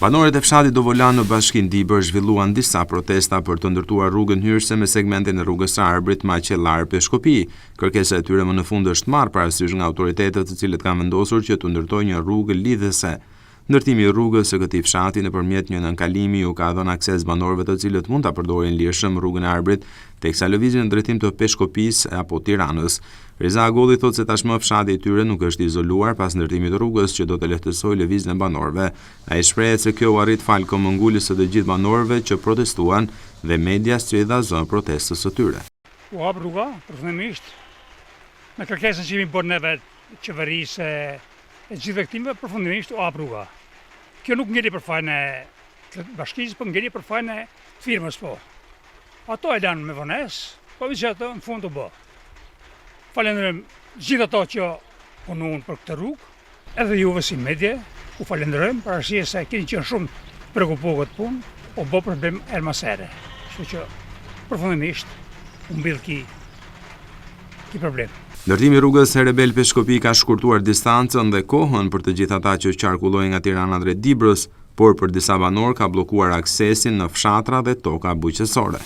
Banorët e fshatit Dovolan në bashkinë Dibër zhvilluan disa protesta për të ndërtuar rrugën hyrëse me segmentin e rrugës së Arbrit Maqellar-Peshkopi. Kërkesa e tyre më në fund është marrë parasysh nga autoritetet, të cilët kanë vendosur që të ndërtojnë një rrugë lidhëse. Ndërtimi i rrugës së këtij fshati nëpërmjet një nënkalimi u ka dhënë akses banorëve të cilët mund ta përdorin lirshëm rrugën e Arbrit, teksa lëvizjen në drejtim të Peshkopisë apo Tiranës. Reza Agolli thotë se tashmë fshati i tyre nuk është izoluar pas ndërtimit të rrugës që do të lehtësojë lëvizjen e banorëve. Ai shprehet se kjo u arrit fal këmbënguljes së të gjithë banorëve që protestuan dhe media zgjedha zonë protestës së tyre. U hap rruga, përfundimisht, me kërkesën që jemi bërë neve qeverisë e gjithë këtyre përfundimisht u hap rruga. Kjo nuk ngeli për fajin e bashkisë, por ngeli për fajin e firmës po. Ato e lanë me vonesë, po që ato në fund u bë. Falenderojmë gjithë ato që punuan për këtë rrugë, edhe juve si medje, u falenderojmë për arsye se keni qenë shumë të preokupuar këtë punë, o bë problem her mas here. Kështu që përfundimisht u mbill ky problem. Ndërtimi i rrugës Herebel Peshkopi ka shkurtuar distancën dhe kohën për të gjithë ata që qarkullojnë nga Tirana drejt Dibrës, por për disa banor ka bllokuar aksesin në fshatra dhe toka bujqësore.